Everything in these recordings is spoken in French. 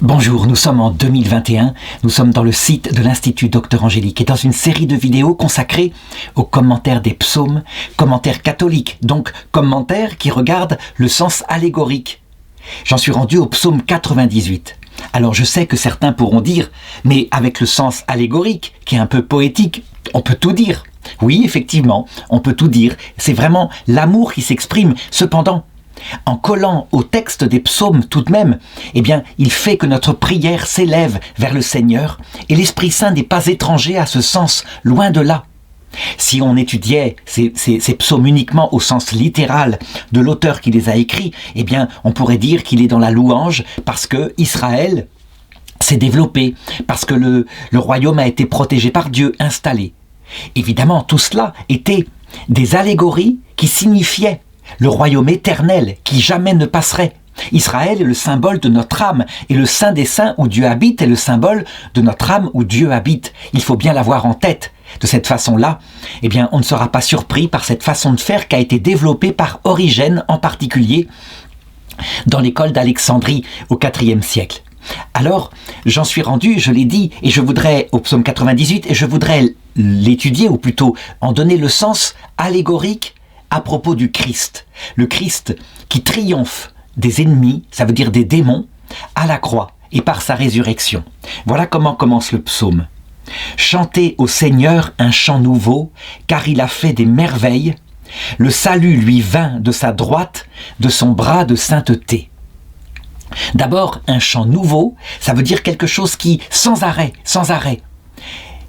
Bonjour, nous sommes en 2021, nous sommes dans le site de l'Institut Docteur Angélique et dans une série de vidéos consacrées aux commentaires des psaumes, commentaires catholiques, donc commentaires qui regardent le sens allégorique. J'en suis rendu au psaume 98. Alors je sais que certains pourront dire, mais avec le sens allégorique, qui est un peu poétique, on peut tout dire. Oui, effectivement, on peut tout dire. C'est vraiment l'amour qui s'exprime. Cependant, en collant au texte des psaumes tout de même, il fait que notre prière s'élève vers le Seigneur et l'Esprit Saint n'est pas étranger à ce sens, loin de là. Si on étudiait ces psaumes uniquement au sens littéral de l'auteur qui les a écrits, on pourrait dire qu'il est dans la louange parce que Israël s'est développé, parce que le royaume a été protégé par Dieu, installé. Évidemment, tout cela était des allégories qui signifiaient le royaume éternel qui jamais ne passerait. Israël est le symbole de notre âme et le Saint des Saints où Dieu habite est le symbole de notre âme où Dieu habite. Il faut bien l'avoir en tête. De cette façon-là, on ne sera pas surpris par cette façon de faire qui a été développée par Origène en particulier dans l'école d'Alexandrie au IVe siècle. Alors, j'en suis rendu, je l'ai dit, et je voudrais, au psaume 98, et je voudrais l'étudier, ou plutôt en donner le sens allégorique à propos du Christ. Le Christ qui triomphe des ennemis, ça veut dire des démons, à la croix et par sa résurrection. Voilà comment commence le psaume. Chantez au Seigneur un chant nouveau, car il a fait des merveilles. Le salut lui vint de sa droite, de son bras de sainteté. D'abord, un chant nouveau, ça veut dire quelque chose qui, sans arrêt,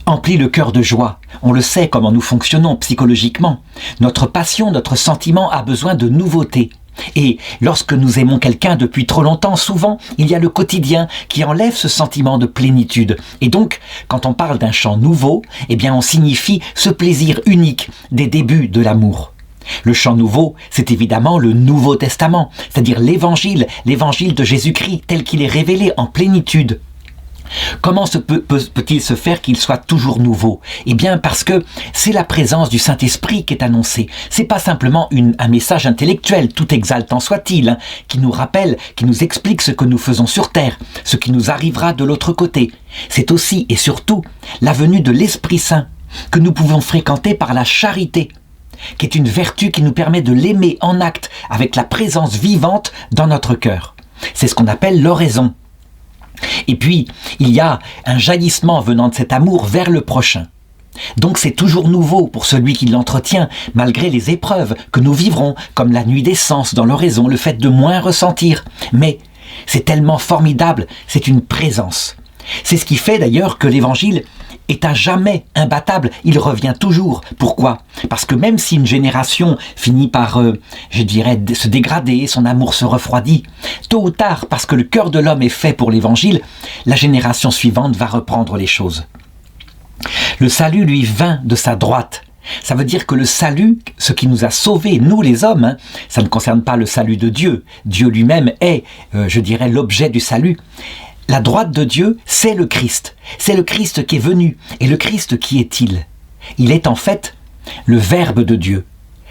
emplit le cœur de joie. On le sait comment nous fonctionnons psychologiquement. Notre passion, notre sentiment a besoin de nouveauté. Et lorsque nous aimons quelqu'un depuis trop longtemps, souvent, il y a le quotidien qui enlève ce sentiment de plénitude. Et donc, quand on parle d'un chant nouveau, on signifie ce plaisir unique des débuts de l'amour. Le chant nouveau, c'est évidemment le Nouveau Testament, c'est-à-dire l'évangile de Jésus-Christ tel qu'il est révélé en plénitude. Comment peut-il se faire qu'il soit toujours nouveau ? Parce que c'est la présence du Saint-Esprit qui est annoncée. C'est pas simplement un message intellectuel, tout exaltant soit-il, qui nous rappelle, qui nous explique ce que nous faisons sur terre, ce qui nous arrivera de l'autre côté. C'est aussi et surtout la venue de l'Esprit Saint, que nous pouvons fréquenter par la charité, qui est une vertu qui nous permet de l'aimer en acte, avec la présence vivante dans notre cœur. C'est ce qu'on appelle l'oraison. Et puis, il y a un jaillissement venant de cet amour vers le prochain. Donc c'est toujours nouveau pour celui qui l'entretient, malgré les épreuves que nous vivrons, comme la nuit des sens dans l'oraison, le fait de moins ressentir. Mais c'est tellement formidable, c'est une présence. C'est ce qui fait d'ailleurs que l'Évangile est à jamais imbattable, il revient toujours. Pourquoi ? Parce que même si une génération finit par, se dégrader, son amour se refroidit, tôt ou tard, parce que le cœur de l'homme est fait pour l'Évangile, la génération suivante va reprendre les choses. Le salut lui vint de sa droite. Ça veut dire que le salut, ce qui nous a sauvés, nous les hommes, ça ne concerne pas le salut de Dieu. Dieu lui-même est, l'objet du salut. La droite de Dieu, c'est le Christ. C'est le Christ qui est venu. Et le Christ, qui est-il ? Il est en fait le Verbe de Dieu.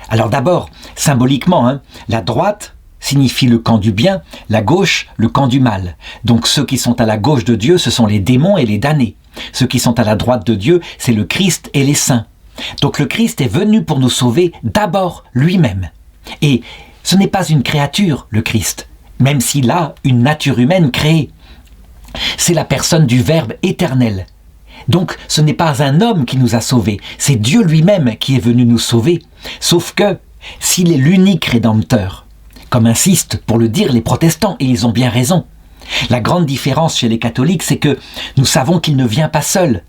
Alors d'abord, symboliquement, la droite signifie le camp du bien, la gauche, le camp du mal. Donc ceux qui sont à la gauche de Dieu, ce sont les démons et les damnés. Ceux qui sont à la droite de Dieu, c'est le Christ et les saints. Donc le Christ est venu pour nous sauver d'abord lui-même. Et ce n'est pas une créature, le Christ, même s'il a une nature humaine créée. C'est la personne du Verbe éternel. Donc ce n'est pas un homme qui nous a sauvés, c'est Dieu lui-même qui est venu nous sauver. Sauf que, s'il est l'unique Rédempteur, comme insistent pour le dire les protestants, et ils ont bien raison, la grande différence chez les catholiques, c'est que nous savons qu'il ne vient pas seul.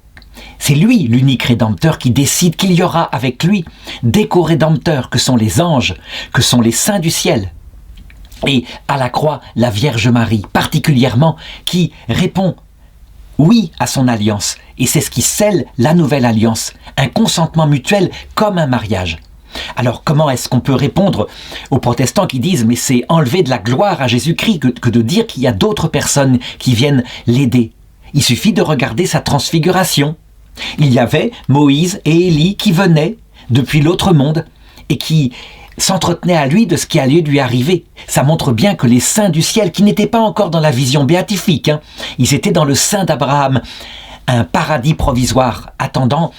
C'est lui, l'unique Rédempteur, qui décide qu'il y aura avec lui des co-rédempteurs que sont les anges, que sont les saints du ciel. Et à la croix, la Vierge Marie, particulièrement, qui répond oui à son alliance. Et c'est ce qui scelle la nouvelle alliance, un consentement mutuel comme un mariage. Alors comment est-ce qu'on peut répondre aux protestants qui disent « mais c'est enlever de la gloire à Jésus-Christ que de dire qu'il y a d'autres personnes qui viennent l'aider ». Il suffit de regarder sa transfiguration. Il y avait Moïse et Élie qui venaient depuis l'autre monde et qui s'entretenait à lui de ce qui allait lui arriver. Ça montre bien que les saints du ciel, qui n'étaient pas encore dans la vision béatifique, ils étaient dans le sein d'Abraham, un paradis provisoire, attendant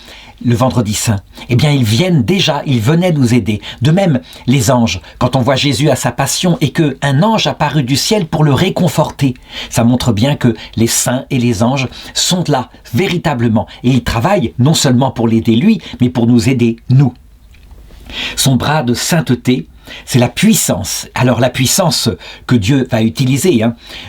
le vendredi saint. Eh bien, ils venaient nous aider. De même, les anges, quand on voit Jésus à sa passion et qu'un ange apparut du ciel pour le réconforter, ça montre bien que les saints et les anges sont là, véritablement. Et ils travaillent non seulement pour l'aider lui, mais pour nous aider, nous. Son bras de sainteté, c'est la puissance. Alors la puissance que Dieu va utiliser,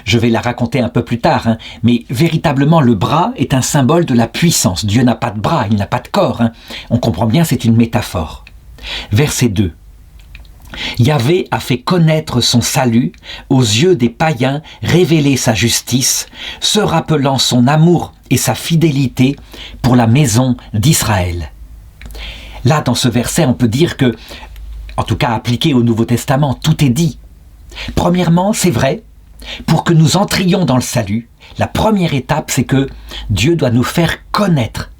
je vais la raconter un peu plus tard, mais véritablement le bras est un symbole de la puissance. Dieu n'a pas de bras, il n'a pas de corps. On comprend bien, c'est une métaphore. Verset 2. Yahvé a fait connaître son salut aux yeux des païens, révéler sa justice, se rappelant son amour et sa fidélité pour la maison d'Israël. Là, dans ce verset, on peut dire que, en tout cas appliqué au Nouveau Testament, tout est dit. Premièrement, c'est vrai, pour que nous entrions dans le salut, la première étape, c'est que Dieu doit nous faire connaître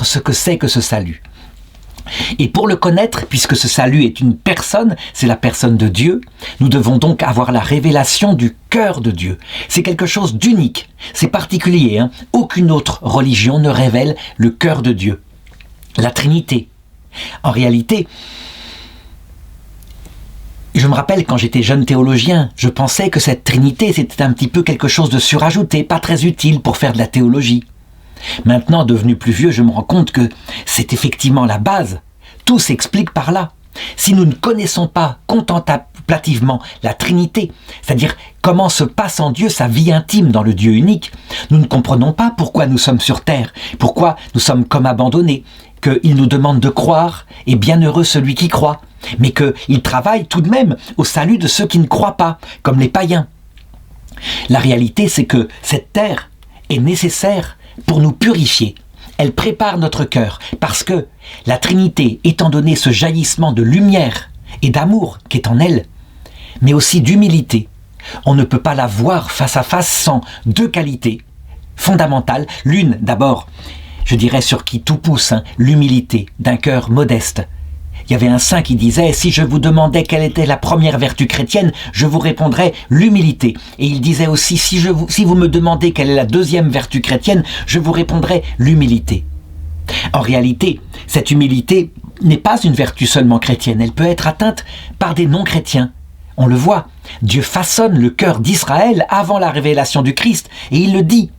ce que c'est que ce salut. Et pour le connaître, puisque ce salut est une personne, c'est la personne de Dieu, nous devons donc avoir la révélation du cœur de Dieu. C'est quelque chose d'unique, c'est particulier. Aucune autre religion ne révèle le cœur de Dieu. La Trinité. En réalité, je me rappelle quand j'étais jeune théologien, je pensais que cette Trinité c'était un petit peu quelque chose de surajouté, pas très utile pour faire de la théologie. Maintenant, devenu plus vieux, je me rends compte que c'est effectivement la base. Tout s'explique par là. Si nous ne connaissons pas contemplativement la Trinité, c'est-à-dire comment se passe en Dieu sa vie intime dans le Dieu unique, nous ne comprenons pas pourquoi nous sommes sur terre, pourquoi nous sommes comme abandonnés, qu'il nous demande de croire, et bienheureux celui qui croit, mais qu'il travaille tout de même au salut de ceux qui ne croient pas, comme les païens. La réalité, c'est que cette terre est nécessaire pour nous purifier. Elle prépare notre cœur, parce que la Trinité, étant donné ce jaillissement de lumière et d'amour qui est en elle, mais aussi d'humilité, on ne peut pas la voir face à face sans deux qualités fondamentales. L'une, d'abord, je dirais sur qui tout pousse, l'humilité d'un cœur modeste. Il y avait un saint qui disait « Si je vous demandais quelle était la première vertu chrétienne, je vous répondrais l'humilité. » Et il disait aussi « Si vous me demandez quelle est la deuxième vertu chrétienne, je vous répondrai l'humilité. » En réalité, cette humilité n'est pas une vertu seulement chrétienne, elle peut être atteinte par des non-chrétiens. On le voit, Dieu façonne le cœur d'Israël avant la révélation du Christ, et il le dit.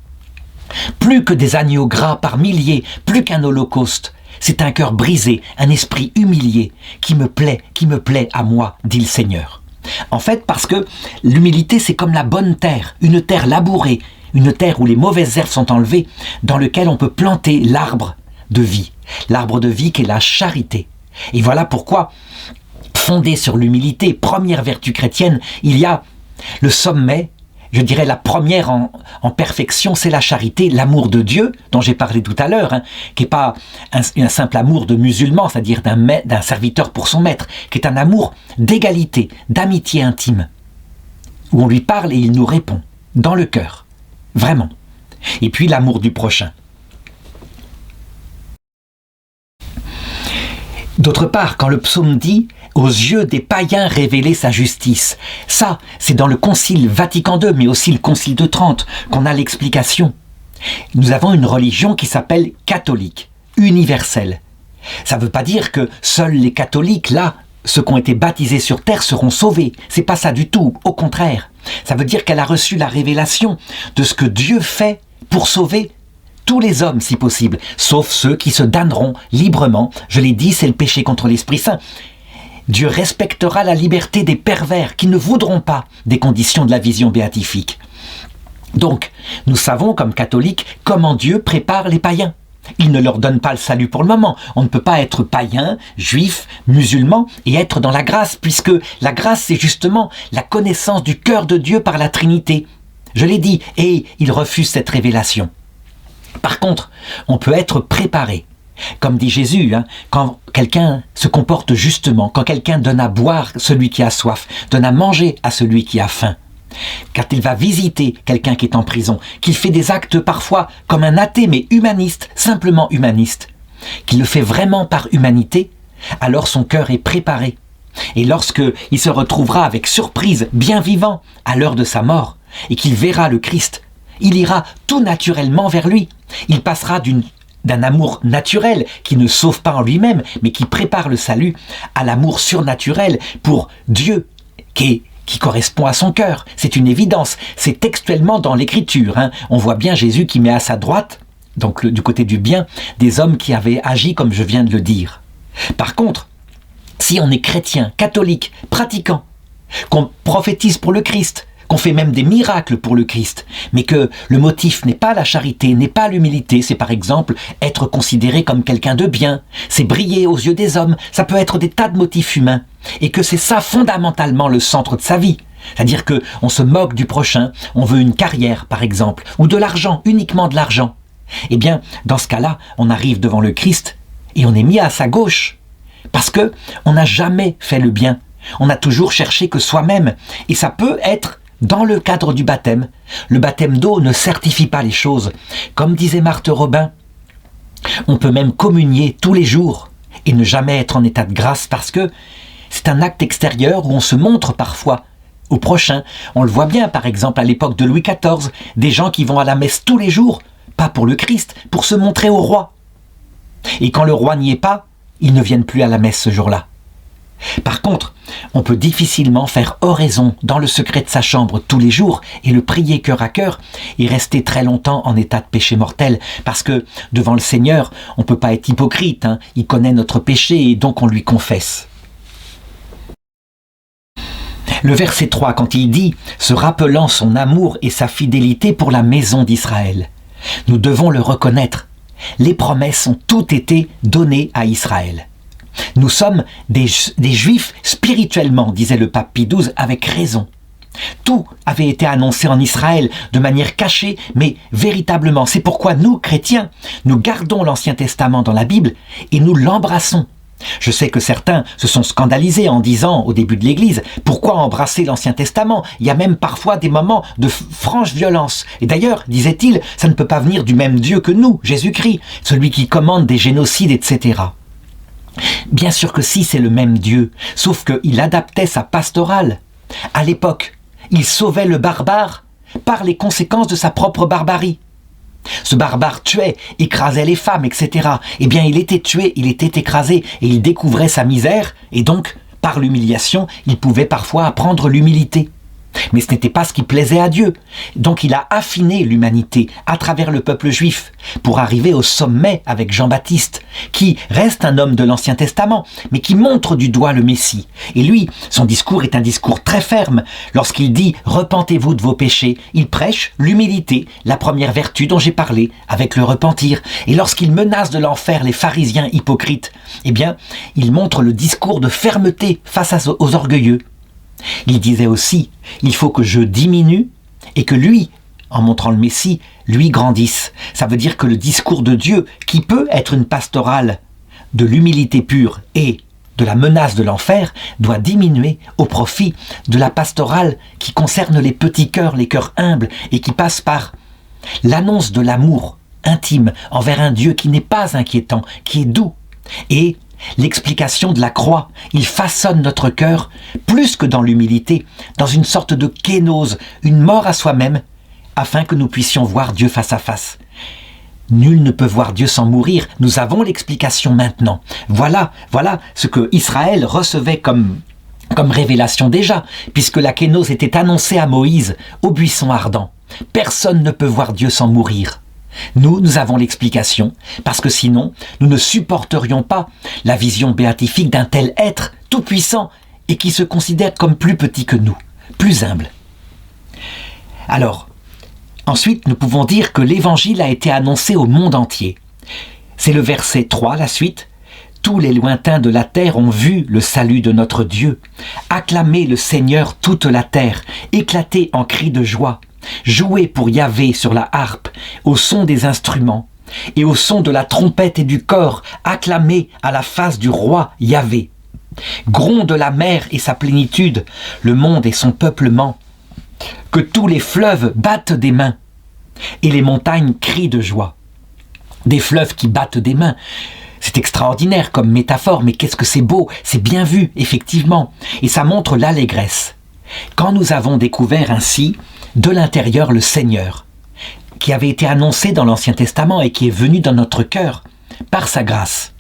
Plus que des agneaux gras par milliers, plus qu'un holocauste, c'est un cœur brisé, un esprit humilié, qui me plaît à moi, dit le Seigneur. En fait, parce que l'humilité, c'est comme la bonne terre, une terre labourée, une terre où les mauvaises herbes sont enlevées, dans lequel on peut planter l'arbre de vie qui est la charité. Et voilà pourquoi, fondé sur l'humilité, première vertu chrétienne, il y a le sommet. Je dirais la première en perfection, c'est la charité, l'amour de Dieu, dont j'ai parlé tout à l'heure, qui n'est pas un simple amour de musulman, c'est-à-dire d'un serviteur pour son maître, qui est un amour d'égalité, d'amitié intime, où on lui parle et il nous répond, dans le cœur, vraiment. Et puis l'amour du prochain. D'autre part, quand le psaume dit « Aux yeux des païens révéler sa justice », ça, c'est dans le Concile Vatican II, mais aussi le Concile de Trente, qu'on a l'explication. Nous avons une religion qui s'appelle catholique, universelle. Ça ne veut pas dire que seuls les catholiques, là, ceux qui ont été baptisés sur terre, seront sauvés. C'est pas ça du tout, au contraire. Ça veut dire qu'elle a reçu la révélation de ce que Dieu fait pour sauver tous les hommes, si possible, sauf ceux qui se damneront librement. Je l'ai dit, c'est le péché contre l'Esprit Saint. Dieu respectera la liberté des pervers qui ne voudront pas des conditions de la vision béatifique. Donc, nous savons comme catholiques comment Dieu prépare les païens. Il ne leur donne pas le salut pour le moment. On ne peut pas être païen, juif, musulman et être dans la grâce, puisque la grâce, c'est justement la connaissance du cœur de Dieu par la Trinité. Je l'ai dit, et il refuse cette révélation. Par contre, on peut être préparé. Comme dit Jésus, quand quelqu'un se comporte justement, quand quelqu'un donne à boire celui qui a soif, donne à manger à celui qui a faim, quand il va visiter quelqu'un qui est en prison, qu'il fait des actes parfois comme un athée, mais humaniste, simplement humaniste, qu'il le fait vraiment par humanité, alors son cœur est préparé. Et lorsque il se retrouvera avec surprise, bien vivant, à l'heure de sa mort, et qu'il verra le Christ, il ira tout naturellement vers lui. Il passera d'un amour naturel qui ne sauve pas en lui-même, mais qui prépare le salut, à l'amour surnaturel pour Dieu, qui correspond à son cœur. C'est une évidence, c'est textuellement dans l'Écriture. On voit bien Jésus qui met à sa droite, donc du côté du bien, des hommes qui avaient agi comme je viens de le dire. Par contre, si on est chrétien, catholique, pratiquant, qu'on prophétise pour le Christ, qu'on fait même des miracles pour le Christ, mais que le motif n'est pas la charité, n'est pas l'humilité, c'est par exemple être considéré comme quelqu'un de bien, c'est briller aux yeux des hommes, ça peut être des tas de motifs humains, et que c'est ça fondamentalement le centre de sa vie. C'est-à-dire qu'on se moque du prochain, on veut une carrière par exemple, ou de l'argent, uniquement de l'argent. Eh bien, dans ce cas-là, on arrive devant le Christ et on est mis à sa gauche. Parce que on n'a jamais fait le bien. On a toujours cherché que soi-même. Et ça peut être dans le cadre du baptême. Le baptême d'eau ne certifie pas les choses. Comme disait Marthe Robin, on peut même communier tous les jours et ne jamais être en état de grâce parce que c'est un acte extérieur où on se montre parfois au prochain. On le voit bien par exemple à l'époque de Louis XIV, des gens qui vont à la messe tous les jours, pas pour le Christ, pour se montrer au roi. Et quand le roi n'y est pas, ils ne viennent plus à la messe ce jour-là. Par contre, on peut difficilement faire oraison dans le secret de sa chambre tous les jours et le prier cœur à cœur et rester très longtemps en état de péché mortel parce que devant le Seigneur, on ne peut pas être hypocrite, il connaît notre péché et donc on lui confesse. Le verset 3, quand il dit « se rappelant son amour et sa fidélité pour la maison d'Israël », nous devons le reconnaître. Les promesses ont toutes été données à Israël. Nous sommes des Juifs spirituellement, disait le pape Pie XII avec raison. Tout avait été annoncé en Israël de manière cachée, mais véritablement. C'est pourquoi nous, chrétiens, nous gardons l'Ancien Testament dans la Bible et nous l'embrassons. Je sais que certains se sont scandalisés en disant au début de l'Église « Pourquoi embrasser l'Ancien Testament ?» Il y a même parfois des moments de franche violence. Et d'ailleurs, disait-il, ça ne peut pas venir du même Dieu que nous, Jésus-Christ, celui qui commande des génocides, etc. Bien sûr que si, c'est le même Dieu, sauf qu'il adaptait sa pastorale. À l'époque, il sauvait le barbare par les conséquences de sa propre barbarie. Ce barbare tuait, écrasait les femmes, etc. Eh bien, il était tué, il était écrasé, et il découvrait sa misère, et donc, par l'humiliation, il pouvait parfois apprendre l'humilité. Mais ce n'était pas ce qui plaisait à Dieu. Donc il a affiné l'humanité à travers le peuple juif pour arriver au sommet avec Jean-Baptiste, qui reste un homme de l'Ancien Testament, mais qui montre du doigt le Messie. Et lui, son discours est un discours très ferme. Lorsqu'il dit « Repentez-vous de vos péchés », il prêche l'humilité, la première vertu dont j'ai parlé, avec le repentir. Et lorsqu'il menace de l'enfer les pharisiens hypocrites, eh bien, il montre le discours de fermeté face aux orgueilleux. Il disait aussi, il faut que je diminue et que lui, en montrant le Messie, lui grandisse. Ça veut dire que le discours de Dieu, qui peut être une pastorale de l'humilité pure et de la menace de l'enfer, doit diminuer au profit de la pastorale qui concerne les petits cœurs, les cœurs humbles et qui passe par l'annonce de l'amour intime envers un Dieu qui n'est pas inquiétant, qui est doux. Et l'explication de la croix, il façonne notre cœur, plus que dans l'humilité, dans une sorte de kénose, une mort à soi-même, afin que nous puissions voir Dieu face à face. Nul ne peut voir Dieu sans mourir, nous avons l'explication maintenant. Voilà ce que Israël recevait comme révélation déjà, puisque la kénose était annoncée à Moïse au buisson ardent. Personne ne peut voir Dieu sans mourir. Nous avons l'explication, parce que sinon, nous ne supporterions pas la vision béatifique d'un tel être tout-puissant et qui se considère comme plus petit que nous, plus humble. Alors, ensuite, nous pouvons dire que l'Évangile a été annoncé au monde entier. C'est le verset 3, la suite. « Tous les lointains de la terre ont vu le salut de notre Dieu. Acclamez le Seigneur toute la terre, éclatez en cris de joie. Jouez pour Yahvé sur la harpe, au son des instruments, et au son de la trompette et du cor, acclamez à la face du roi Yahvé. Gronde la mer et sa plénitude, le monde et son peuplement. Que tous les fleuves battent des mains, et les montagnes crient de joie. » Des fleuves qui battent des mains. C'est extraordinaire comme métaphore, mais qu'est-ce que c'est beau, c'est bien vu, effectivement. Et ça montre l'allégresse. Quand nous avons découvert ainsi, de l'intérieur, le Seigneur, qui avait été annoncé dans l'Ancien Testament et qui est venu dans notre cœur, par sa grâce,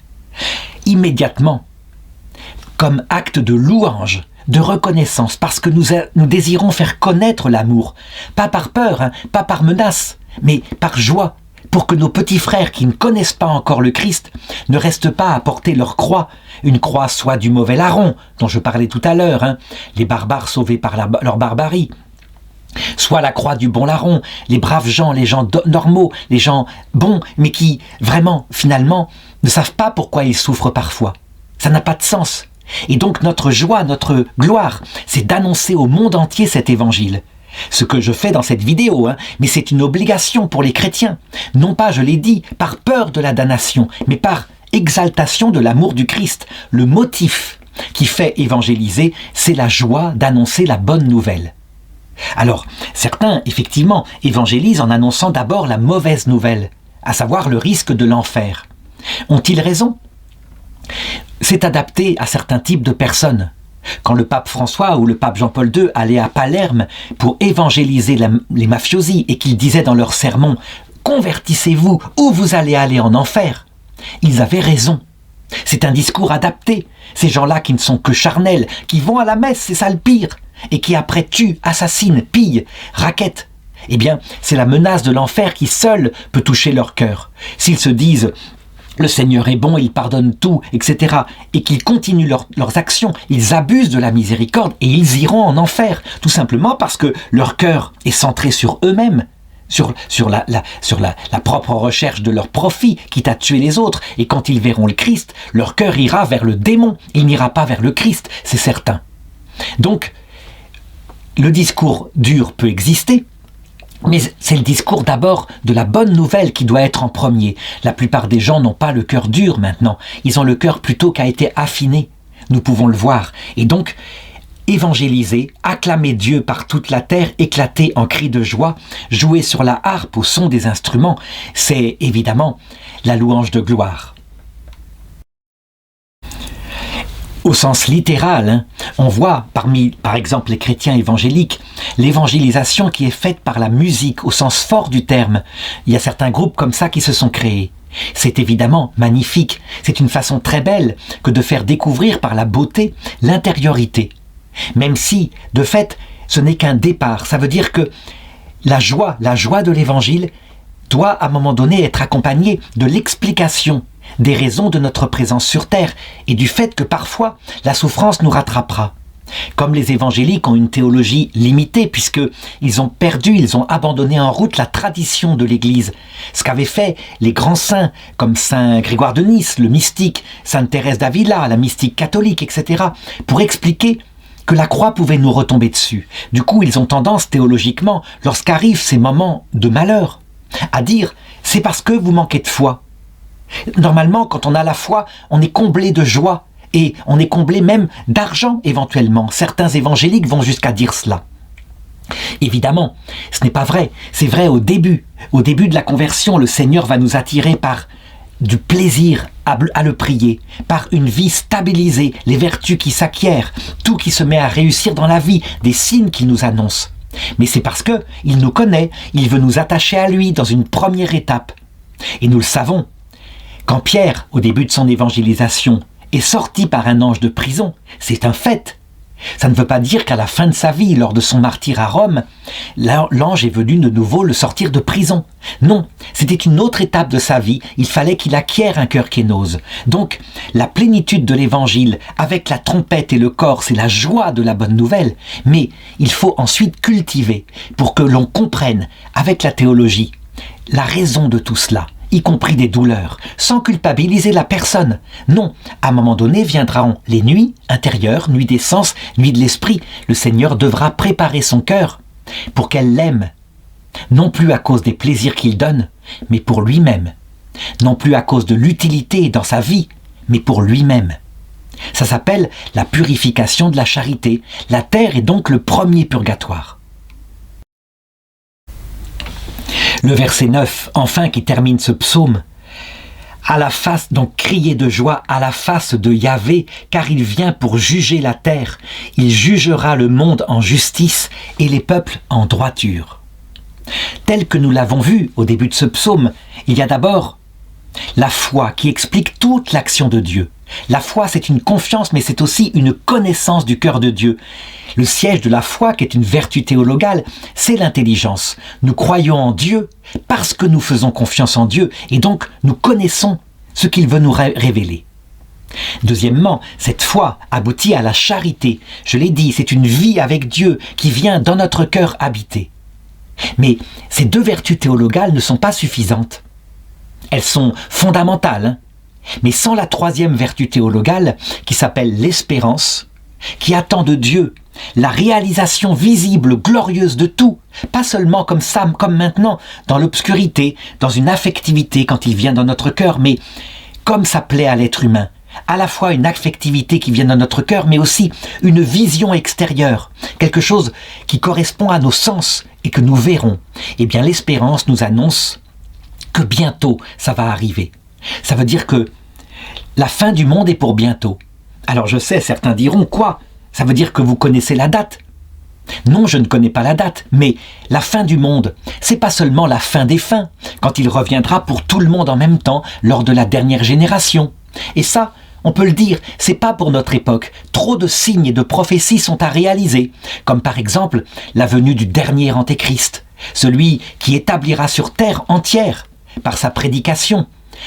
immédiatement, comme acte de louange, de reconnaissance, parce que nous désirons faire connaître l'amour, pas par peur, hein, pas par menace, mais par joie, pour que nos petits frères qui ne connaissent pas encore le Christ ne restent pas à porter leur croix, une croix soit du mauvais larron, dont je parlais tout à l'heure, hein, les barbares sauvés par leur barbarie, soit la croix du bon larron, les braves gens, les gens normaux, les gens bons, mais qui, vraiment, finalement, ne savent pas pourquoi ils souffrent parfois. Ça n'a pas de sens. Et donc notre joie, notre gloire, c'est d'annoncer au monde entier cet évangile. Ce que je fais dans cette vidéo, hein, mais c'est une obligation pour les chrétiens. Non pas, je l'ai dit, par peur de la damnation, mais par exaltation de l'amour du Christ. Le motif qui fait évangéliser, c'est la joie d'annoncer la bonne nouvelle. Alors, certains, effectivement, évangélisent en annonçant d'abord la mauvaise nouvelle, à savoir le risque de l'enfer. Ont-ils raison ? C'est adapté à certains types de personnes. Quand le pape François ou le pape Jean-Paul II allaient à Palerme pour évangéliser les mafiosi et qu'ils disaient dans leur sermon « Convertissez-vous ou vous allez aller en enfer », ils avaient raison. C'est un discours adapté. Ces gens-là qui ne sont que charnels, qui vont à la messe, c'est ça le pire, et qui après tuent, assassinent, pillent, raquettent. Eh bien, c'est la menace de l'enfer qui seule peut toucher leur cœur. S'ils se disent le Seigneur est bon, il pardonne tout, etc. et qu'ils continuent leurs actions, ils abusent de la miséricorde et ils iront en enfer, tout simplement parce que leur cœur est centré sur eux-mêmes, sur la propre recherche de leur profit, quitte à tuer les autres. Et quand ils verront le Christ, leur cœur ira vers le démon, il n'ira pas vers le Christ, c'est certain. Donc, le discours dur peut exister, mais c'est le discours d'abord de la bonne nouvelle qui doit être en premier. La plupart des gens n'ont pas le cœur dur maintenant. Ils ont le cœur plutôt qui a été affiné. Nous pouvons le voir. Et donc, évangéliser, acclamer Dieu par toute la terre, éclater en cris de joie, jouer sur la harpe au son des instruments, c'est évidemment la louange de gloire. Au sens littéral, hein, on voit parmi, par exemple, les chrétiens évangéliques, l'évangélisation qui est faite par la musique, au sens fort du terme. Il y a certains groupes comme ça qui se sont créés. C'est évidemment magnifique. C'est une façon très belle que de faire découvrir par la beauté l'intériorité. Même si, de fait, ce n'est qu'un départ. Ça veut dire que la joie de l'évangile doit à un moment donné être accompagnée de l'explication des raisons de notre présence sur terre et du fait que parfois la souffrance nous rattrapera. Comme les évangéliques ont une théologie limitée puisqu'ils ont perdu, ils ont abandonné en route la tradition de l'Église. Ce qu'avaient fait les grands saints comme Saint Grégoire de Nice, le mystique, Sainte Thérèse d'Avila, la mystique catholique, etc. pour expliquer que la croix pouvait nous retomber dessus. Du coup, ils ont tendance théologiquement, lorsqu'arrivent ces moments de malheur, à dire « c'est parce que vous manquez de foi ». Normalement, quand on a la foi, on est comblé de joie et on est comblé même d'argent éventuellement. Certains évangéliques vont jusqu'à dire cela. Évidemment, ce n'est pas vrai. C'est vrai au début. Au début de la conversion, le Seigneur va nous attirer par du plaisir à le prier, par une vie stabilisée, les vertus qui s'acquièrent, tout qui se met à réussir dans la vie, des signes qu'il nous annonce. Mais c'est parce que il nous connaît, il veut nous attacher à lui dans une première étape. Et nous le savons. Quand Pierre, au début de son évangélisation, est sorti par un ange de prison, c'est un fait. Ça ne veut pas dire qu'à la fin de sa vie, lors de son martyre à Rome, l'ange est venu de nouveau le sortir de prison. Non, c'était une autre étape de sa vie, il fallait qu'il acquiert un cœur kénose. Donc, la plénitude de l'évangile, avec la trompette et le corps, c'est la joie de la bonne nouvelle, mais il faut ensuite cultiver pour que l'on comprenne, avec la théologie, la raison de tout cela, y compris des douleurs, sans culpabiliser la personne. Non, à un moment donné viendront les nuits intérieures, nuits des sens, nuits de l'esprit. Le Seigneur devra préparer son cœur pour qu'elle l'aime, non plus à cause des plaisirs qu'il donne, mais pour lui-même. Non plus à cause de l'utilité dans sa vie, mais pour lui-même. Ça s'appelle la purification de la charité. La terre est donc le premier purgatoire. Le verset 9, enfin, qui termine ce psaume, À la face, donc criez de joie à la face de Yahvé, car il vient pour juger la terre. Il jugera le monde en justice et les peuples en droiture. Tel que nous l'avons vu au début de ce psaume, il y a d'abord la foi qui explique toute l'action de Dieu. La foi, c'est une confiance, mais c'est aussi une connaissance du cœur de Dieu. Le siège de la foi, qui est une vertu théologale, c'est l'intelligence. Nous croyons en Dieu parce que nous faisons confiance en Dieu, et donc nous connaissons ce qu'il veut nous révéler. Deuxièmement, cette foi aboutit à la charité. Je l'ai dit, c'est une vie avec Dieu qui vient dans notre cœur habiter. Mais ces deux vertus théologales ne sont pas suffisantes. Elles sont fondamentales, mais sans la troisième vertu théologale, qui s'appelle l'espérance, qui attend de Dieu la réalisation visible, glorieuse de tout, pas seulement comme ça, comme maintenant, dans l'obscurité, dans une affectivité quand il vient dans notre cœur, mais comme ça plaît à l'être humain, à la fois une affectivité qui vient dans notre cœur, mais aussi une vision extérieure, quelque chose qui correspond à nos sens et que nous verrons. Eh bien, l'espérance nous annonce que bientôt ça va arriver. Ça veut dire que la fin du monde est pour bientôt. Alors je sais, certains diront, quoi ? Ça veut dire que vous connaissez la date ? Non, je ne connais pas la date, mais la fin du monde, c'est pas seulement la fin des fins, quand il reviendra pour tout le monde en même temps, lors de la dernière génération. Et ça, on peut le dire, c'est pas pour notre époque. Trop de signes et de prophéties sont à réaliser, comme par exemple la venue du dernier Antéchrist, celui qui établira sur terre entière, par sa prédication,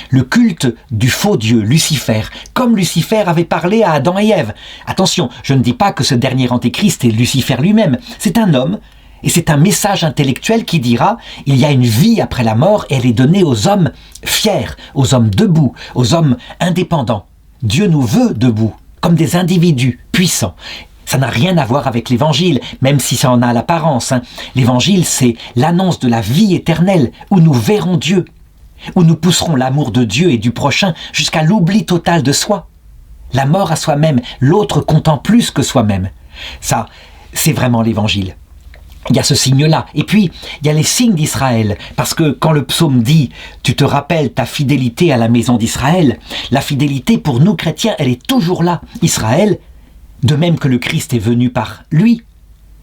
le culte du faux Dieu, Lucifer, comme Lucifer avait parlé à Adam et Ève. Attention, je ne dis pas que ce dernier Antéchrist est Lucifer lui-même, c'est un homme, et c'est un message intellectuel qui dira « il y a une vie après la mort et elle est donnée aux hommes fiers, aux hommes debout, aux hommes indépendants. Dieu nous veut debout, comme des individus puissants. » Ça n'a rien à voir avec l'évangile, même si ça en a l'apparence. L'évangile, c'est l'annonce de la vie éternelle, où nous verrons Dieu, où nous pousserons l'amour de Dieu et du prochain jusqu'à l'oubli total de soi. La mort à soi-même, l'autre comptant plus que soi-même. Ça, c'est vraiment l'évangile. Il y a ce signe-là. Et puis, il y a les signes d'Israël. Parce que quand le psaume dit « Tu te rappelles ta fidélité à la maison d'Israël », la fidélité pour nous chrétiens, elle est toujours là. Israël, de même que le Christ est venu par lui,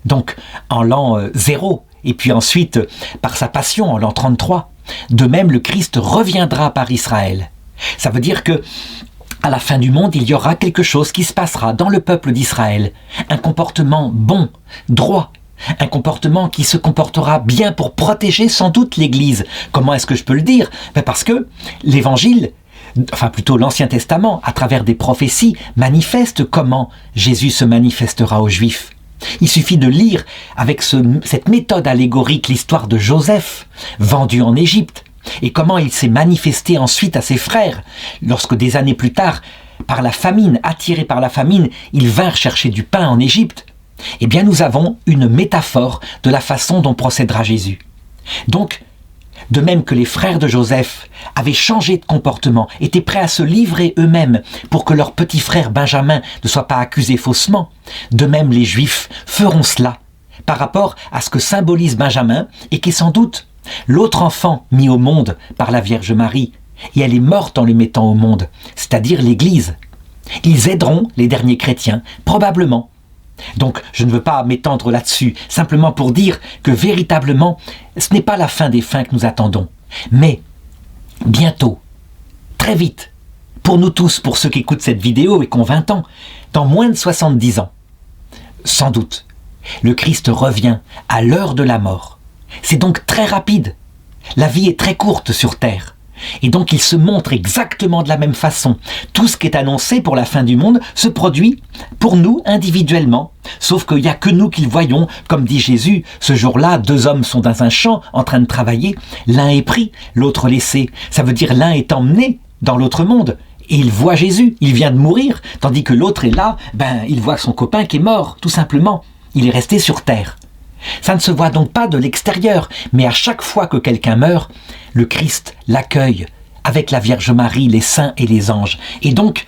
donc en l'an 0, et puis ensuite par sa passion en l'an 33. De même, le Christ reviendra par Israël. Ça veut dire que à la fin du monde, il y aura quelque chose qui se passera dans le peuple d'Israël. Un comportement bon, droit, un comportement qui se comportera bien pour protéger sans doute l'Église. Comment est-ce que je peux le dire ? Parce que l'Évangile, enfin plutôt l'Ancien Testament, à travers des prophéties, manifeste comment Jésus se manifestera aux Juifs. Il suffit de lire avec cette méthode allégorique l'histoire de Joseph, vendu en Égypte, et comment il s'est manifesté ensuite à ses frères, lorsque des années plus tard, par la famine, attirés par la famine, ils vinrent chercher du pain en Égypte. Eh bien, nous avons une métaphore de la façon dont procédera Jésus. Donc, de même que les frères de Joseph avaient changé de comportement, étaient prêts à se livrer eux-mêmes pour que leur petit frère Benjamin ne soit pas accusé faussement, de même les Juifs feront cela par rapport à ce que symbolise Benjamin et qui est sans doute l'autre enfant mis au monde par la Vierge Marie, et elle est morte en le mettant au monde, c'est-à-dire l'Église. Ils aideront les derniers chrétiens, probablement. Donc, je ne veux pas m'étendre là-dessus, simplement pour dire que véritablement, ce n'est pas la fin des fins que nous attendons. Mais, bientôt, très vite, pour nous tous, pour ceux qui écoutent cette vidéo et qui ont 20 ans, dans moins de 70 ans, sans doute, le Christ revient à l'heure de la mort. C'est donc très rapide. La vie est très courte sur terre. Et donc il se montre exactement de la même façon. Tout ce qui est annoncé pour la fin du monde se produit pour nous individuellement. Sauf qu'il n'y a que nous qui le voyons. Comme dit Jésus, ce jour-là, 2 hommes sont dans un champ en train de travailler. L'un est pris, l'autre laissé. Ça veut dire l'un est emmené dans l'autre monde. Et il voit Jésus, il vient de mourir. Tandis que l'autre est là, il voit son copain qui est mort, tout simplement. Il est resté sur terre. Ça ne se voit donc pas de l'extérieur, mais à chaque fois que quelqu'un meurt, le Christ l'accueille avec la Vierge Marie, les saints et les anges. Et donc,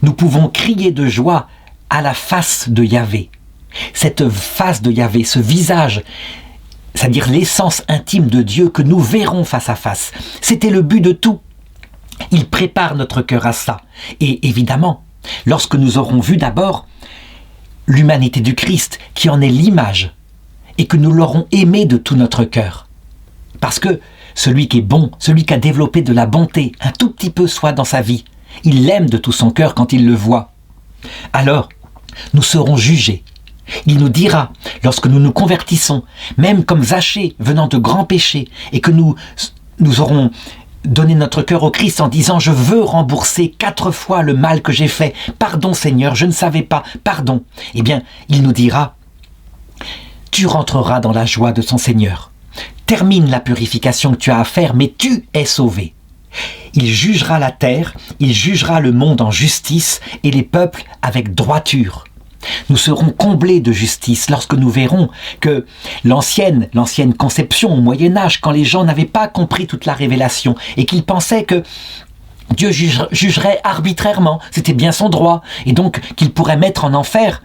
nous pouvons crier de joie à la face de Yahvé. Cette face de Yahvé, ce visage, c'est-à-dire l'essence intime de Dieu que nous verrons face à face. C'était le but de tout. Il prépare notre cœur à ça. Et évidemment, lorsque nous aurons vu d'abord l'humanité du Christ, qui en est l'image, et que nous l'aurons aimé de tout notre cœur. Parce que celui qui est bon, celui qui a développé de la bonté, un tout petit peu soit dans sa vie, il l'aime de tout son cœur quand il le voit. Alors, nous serons jugés. Il nous dira, lorsque nous nous convertissons, même comme Zachée venant de grands péchés, et que nous aurons donné notre cœur au Christ en disant « Je veux rembourser 4 fois le mal que j'ai fait. Pardon Seigneur, je ne savais pas, pardon. » Eh bien, il nous dira « Tu rentreras dans la joie de ton Seigneur. Termine la purification que tu as à faire, mais tu es sauvé. » Il jugera la terre, il jugera le monde en justice et les peuples avec droiture. Nous serons comblés de justice lorsque nous verrons que l'ancienne conception au Moyen-Âge, quand les gens n'avaient pas compris toute la révélation et qu'ils pensaient que Dieu jugerait arbitrairement, c'était bien son droit, et donc qu'il pourrait mettre en enfer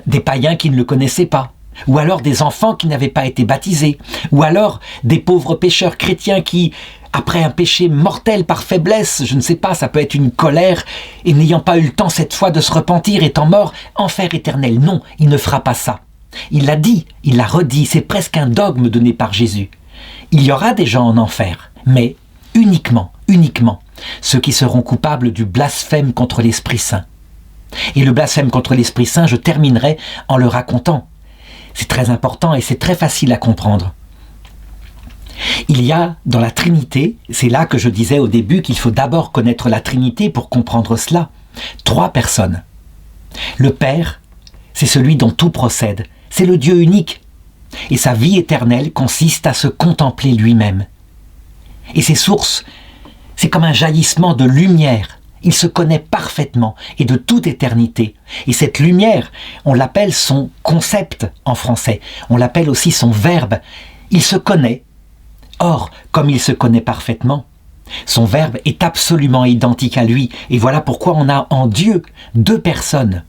des païens qui ne le connaissaient pas, ou alors des enfants qui n'avaient pas été baptisés, ou alors des pauvres pécheurs chrétiens qui, après un péché mortel par faiblesse, je ne sais pas, ça peut être une colère, et n'ayant pas eu le temps cette fois de se repentir, étant mort, enfer éternel. Non, il ne fera pas ça. Il l'a dit, il l'a redit, c'est presque un dogme donné par Jésus. Il y aura des gens en enfer, mais uniquement ceux qui seront coupables du blasphème contre l'Esprit Saint. Et le blasphème contre l'Esprit Saint, je terminerai en le racontant. C'est très important et c'est très facile à comprendre. Il y a dans la Trinité, c'est là que je disais au début qu'il faut d'abord connaître la Trinité pour comprendre cela, 3 personnes. Le Père, c'est celui dont tout procède, c'est le Dieu unique. Et sa vie éternelle consiste à se contempler lui-même. Et ses sources, c'est comme un jaillissement de lumière. Il se connaît parfaitement et de toute éternité. Et cette lumière, on l'appelle son concept en français. On l'appelle aussi son verbe. Il se connaît. Or, comme il se connaît parfaitement, son verbe est absolument identique à lui. Et voilà pourquoi on a en Dieu 2 personnes.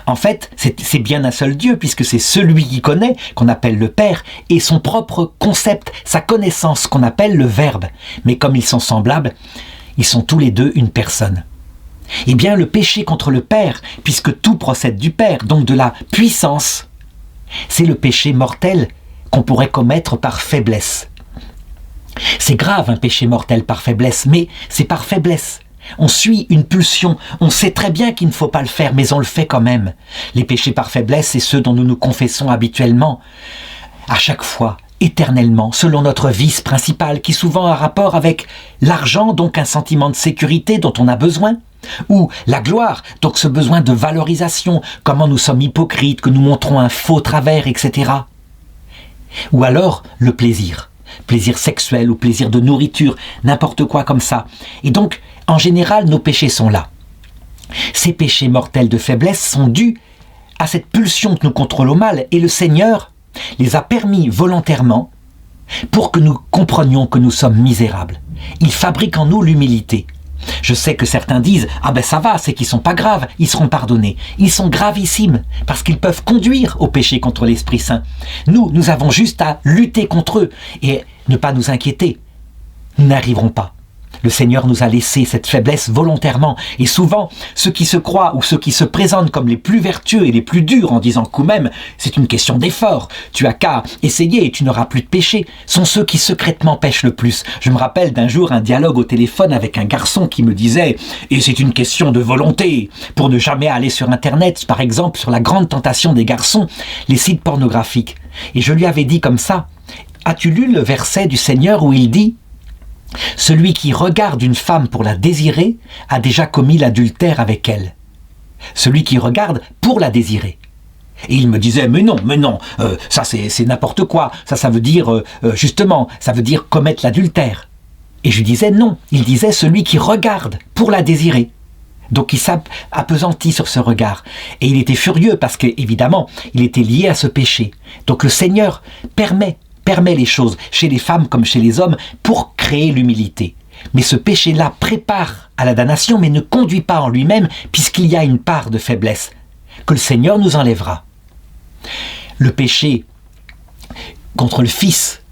En fait, c'est bien un seul Dieu, puisque c'est celui qui connaît, qu'on appelle le Père, et son propre concept, sa connaissance, qu'on appelle le Verbe. Mais comme ils sont semblables, ils sont tous les 2 une personne. Eh bien, le péché contre le Père, puisque tout procède du Père, donc de la puissance, c'est le péché mortel qu'on pourrait commettre par faiblesse. C'est grave un péché mortel par faiblesse, mais c'est par faiblesse. On suit une pulsion, on sait très bien qu'il ne faut pas le faire, mais on le fait quand même. Les péchés par faiblesse, c'est ceux dont nous nous confessons habituellement, à chaque fois, éternellement, selon notre vice principal, qui souvent a rapport avec l'argent, donc un sentiment de sécurité dont on a besoin, ou la gloire, donc ce besoin de valorisation, comment nous sommes hypocrites, que nous montrons un faux travers, etc. Ou alors le plaisir sexuel ou plaisir de nourriture, n'importe quoi comme ça. Et donc, en général, nos péchés sont là. Ces péchés mortels de faiblesse sont dus à cette pulsion que nous contrôlons mal, et le Seigneur les a permis volontairement pour que nous comprenions que nous sommes misérables. Il fabrique en nous l'humilité. Je sais que certains disent « Ah ben ça va, c'est qu'ils sont pas graves, ils seront pardonnés. » Ils sont gravissimes, parce qu'ils peuvent conduire au péché contre l'Esprit Saint. Nous avons juste à lutter contre eux et ne pas nous inquiéter. Nous n'arriverons pas. Le Seigneur nous a laissé cette faiblesse volontairement. Et souvent, ceux qui se croient ou ceux qui se présentent comme les plus vertueux et les plus durs en disant qu'eux même c'est une question d'effort, tu as qu'à essayer et tu n'auras plus de péché, sont ceux qui secrètement pêchent le plus. Je me rappelle d'un jour un dialogue au téléphone avec un garçon qui me disait « Et c'est une question de volonté, pour ne jamais aller sur Internet, par exemple sur la grande tentation des garçons, les sites pornographiques. » Et je lui avais dit comme ça « As-tu lu le verset du Seigneur où il dit « Celui qui regarde une femme pour la désirer a déjà commis l'adultère avec elle. Celui qui regarde pour la désirer. » Et il me disait, mais non, ça c'est n'importe quoi. Ça veut dire, justement, ça veut dire commettre l'adultère. Et je lui disais non, il disait celui qui regarde pour la désirer. Donc il s'appesantit sur ce regard. Et il était furieux parce qu'évidemment, il était lié à ce péché. Donc le Seigneur permet les choses, chez les femmes comme chez les hommes, pour créer l'humilité. Mais ce péché-là prépare à la damnation, mais ne conduit pas en lui-même, puisqu'il y a une part de faiblesse, que le Seigneur nous enlèvera. Le péché contre le Fils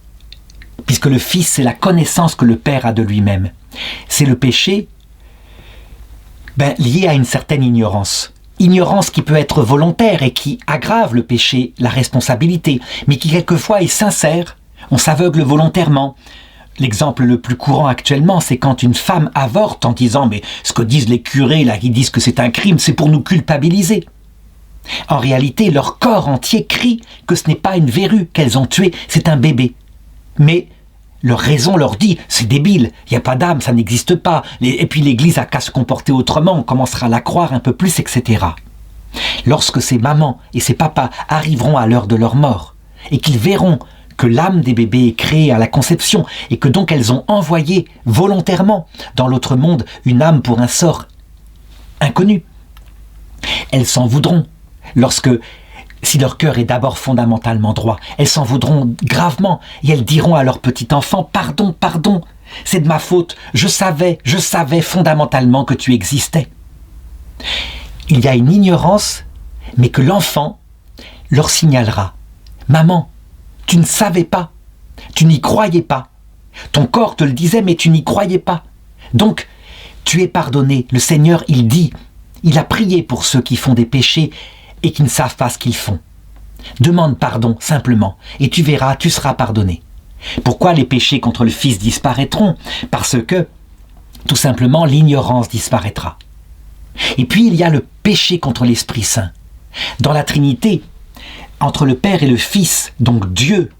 puisque le Fils, c'est la connaissance que le Père a de lui-même. C'est le péché lié à une certaine ignorance. Ignorance qui peut être volontaire et qui aggrave le péché, la responsabilité, mais qui quelquefois est sincère. On s'aveugle volontairement. L'exemple le plus courant actuellement, c'est quand une femme avorte en disant « mais ce que disent les curés, là, qui disent que c'est un crime, c'est pour nous culpabiliser ». En réalité, leur corps entier crie que ce n'est pas une verrue qu'elles ont tuée, c'est un bébé. Mais leur raison leur dit « c'est débile, il n'y a pas d'âme, ça n'existe pas, et puis l'Église a qu'à se comporter autrement, on commencera à la croire un peu plus, etc. » Lorsque ces mamans et ces papas arriveront à l'heure de leur mort, et qu'ils verront que l'âme des bébés est créée à la conception, et que donc elles ont envoyé volontairement dans l'autre monde une âme pour un sort inconnu, elles s'en voudront. Si leur cœur est d'abord fondamentalement droit, elles s'en voudront gravement et elles diront à leur petit enfant « Pardon, pardon, c'est de ma faute, je savais fondamentalement que tu existais. » Il y a une ignorance, mais que l'enfant leur signalera « Maman, tu ne savais pas, tu n'y croyais pas. Ton corps te le disait, mais tu n'y croyais pas. Donc, tu es pardonné. Le Seigneur, il a prié pour ceux qui font des péchés et qui ne savent pas ce qu'ils font. Demande pardon, simplement, et tu verras, tu seras pardonné. » Pourquoi les péchés contre le Fils disparaîtront? Parce que, tout simplement, l'ignorance disparaîtra. Et puis, il y a le péché contre l'Esprit Saint. Dans la Trinité, entre le Père et le Fils, donc Dieu,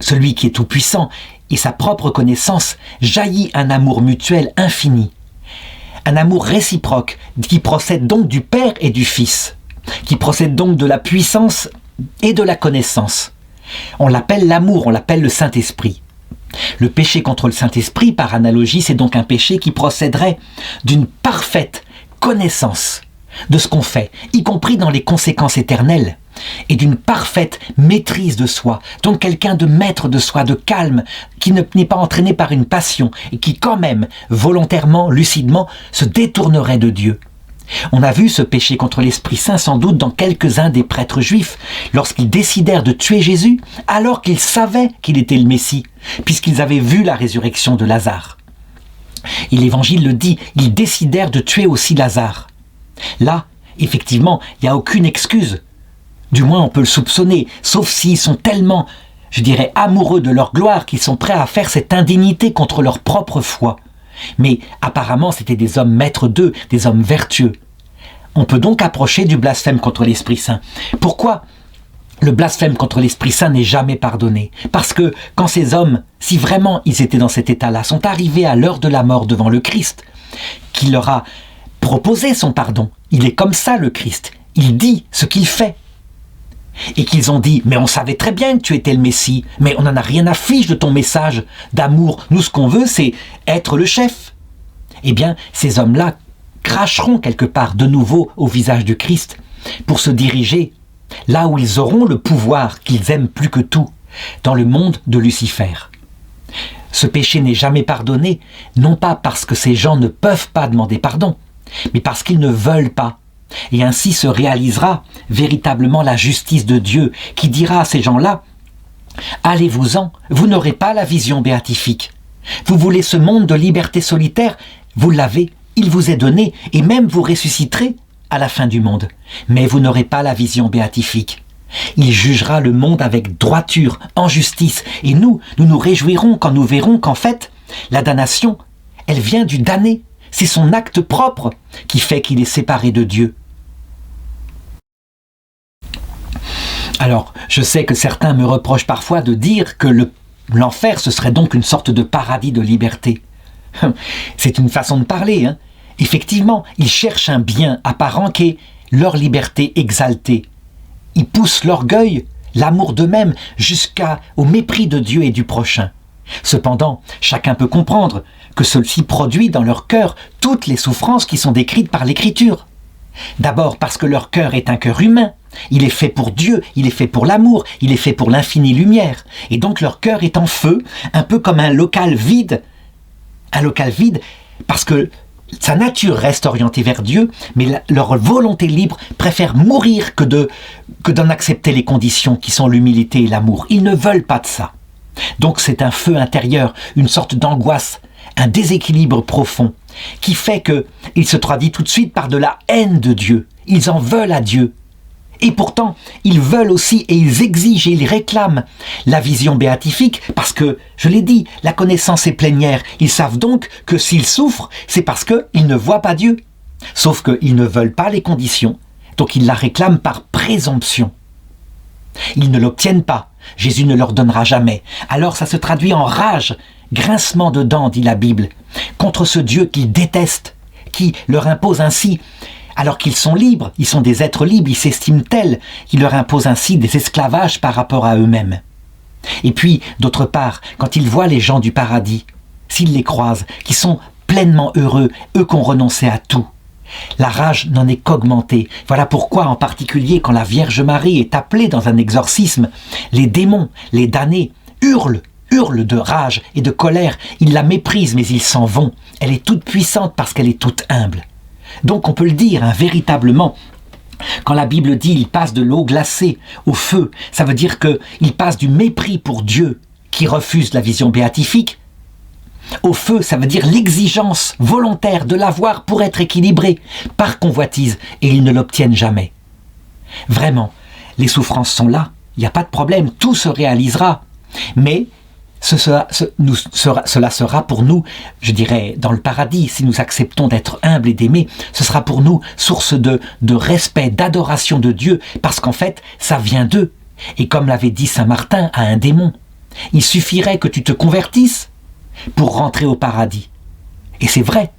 celui qui est tout-puissant, et sa propre connaissance, jaillit un amour mutuel infini. Un amour réciproque qui procède donc du Père et du Fils, qui procède donc de la puissance et de la connaissance. On l'appelle l'amour, on l'appelle le Saint-Esprit. Le péché contre le Saint-Esprit, par analogie, c'est donc un péché qui procéderait d'une parfaite connaissance de ce qu'on fait, y compris dans les conséquences éternelles, et d'une parfaite maîtrise de soi, donc quelqu'un de maître de soi, de calme, qui n'est pas entraîné par une passion, et qui quand même, volontairement, lucidement, se détournerait de Dieu. On a vu ce péché contre l'Esprit Saint sans doute dans quelques-uns des prêtres juifs, lorsqu'ils décidèrent de tuer Jésus, alors qu'ils savaient qu'il était le Messie, puisqu'ils avaient vu la résurrection de Lazare. Et l'Évangile le dit, ils décidèrent de tuer aussi Lazare. Là, effectivement, il n'y a aucune excuse. Du moins, on peut le soupçonner, sauf s'ils sont tellement, amoureux de leur gloire qu'ils sont prêts à faire cette indignité contre leur propre foi. Mais apparemment, c'était des hommes maîtres d'eux, des hommes vertueux. On peut donc approcher du blasphème contre l'Esprit Saint. Pourquoi le blasphème contre l'Esprit Saint n'est jamais pardonné? Parce que quand ces hommes, si vraiment ils étaient dans cet état-là, sont arrivés à l'heure de la mort devant le Christ, qui leur a proposé son pardon, il est comme ça le Christ, il dit ce qu'il fait. Et qu'ils ont dit « Mais on savait très bien que tu étais le Messie, mais on n'en a rien à fiche de ton message d'amour. Nous, ce qu'on veut, c'est être le chef. » Eh bien, ces hommes-là cracheront quelque part de nouveau au visage du Christ pour se diriger là où ils auront le pouvoir qu'ils aiment plus que tout, dans le monde de Lucifer. Ce péché n'est jamais pardonné, non pas parce que ces gens ne peuvent pas demander pardon, mais parce qu'ils ne veulent pas. Et ainsi se réalisera véritablement la justice de Dieu qui dira à ces gens-là « Allez-vous-en, vous n'aurez pas la vision béatifique. Vous voulez ce monde de liberté solitaire, vous l'avez, il vous est donné, et même vous ressusciterez à la fin du monde. Mais vous n'aurez pas la vision béatifique. Il jugera le monde avec droiture, en justice, et nous nous réjouirons quand nous verrons qu'en fait, la damnation, elle vient du damné. C'est son acte propre qui fait qu'il est séparé de Dieu. » Alors, je sais que certains me reprochent parfois de dire que l'enfer, ce serait donc une sorte de paradis de liberté. C'est une façon de parler, hein. Effectivement, ils cherchent un bien apparent qui est leur liberté exaltée. Ils poussent l'orgueil, l'amour d'eux-mêmes, jusqu'au mépris de Dieu et du prochain. Cependant, chacun peut comprendre que ceci produit dans leur cœur toutes les souffrances qui sont décrites par l'Écriture. D'abord parce que leur cœur est un cœur humain, il est fait pour Dieu, il est fait pour l'amour, il est fait pour l'infinie lumière, et donc leur cœur est en feu, un peu comme un local vide parce que sa nature reste orientée vers Dieu, mais leur volonté libre préfère mourir que d'en accepter les conditions qui sont l'humilité et l'amour. Ils ne veulent pas de ça. Donc c'est un feu intérieur, une sorte d'angoisse, un déséquilibre profond, qui fait qu'il se traduit tout de suite par de la haine de Dieu. Ils en veulent à Dieu. Et pourtant, ils veulent aussi et ils exigent et ils réclament la vision béatifique parce que, je l'ai dit, la connaissance est plénière. Ils savent donc que s'ils souffrent, c'est parce qu'ils ne voient pas Dieu. Sauf qu'ils ne veulent pas les conditions, donc ils la réclament par présomption. Ils ne l'obtiennent pas. Jésus ne leur donnera jamais. Alors ça se traduit en rage, grincement de dents, dit la Bible, contre ce Dieu qu'ils détestent, qui leur impose ainsi, alors qu'ils sont libres, ils sont des êtres libres, ils s'estiment tels, il leur impose ainsi des esclavages par rapport à eux-mêmes. Et puis, d'autre part, quand ils voient les gens du paradis, s'ils les croisent, qui sont pleinement heureux, eux qui ont renoncé à tout, la rage n'en est qu'augmentée. Voilà pourquoi, en particulier, quand la Vierge Marie est appelée dans un exorcisme, les démons, les damnés, hurlent de rage et de colère. Ils la méprisent, mais ils s'en vont. Elle est toute puissante parce qu'elle est toute humble. Donc on peut le dire, véritablement, quand la Bible dit « il passe de l'eau glacée au feu », ça veut dire qu'il passe du mépris pour Dieu, qui refuse la vision béatifique, au feu, ça veut dire l'exigence volontaire de l'avoir pour être équilibré, par convoitise, et ils ne l'obtiennent jamais. Vraiment, les souffrances sont là, il n'y a pas de problème, tout se réalisera. Mais cela sera pour nous, je dirais, dans le paradis, si nous acceptons d'être humbles et d'aimer, ce sera pour nous source de respect, d'adoration de Dieu, parce qu'en fait, ça vient d'eux. Et comme l'avait dit saint Martin à un démon, il suffirait que tu te convertisses pour rentrer au paradis. Et c'est vrai.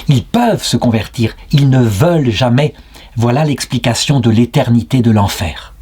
Ils peuvent se convertir, ils ne veulent jamais. Voilà l'explication de l'éternité de l'enfer.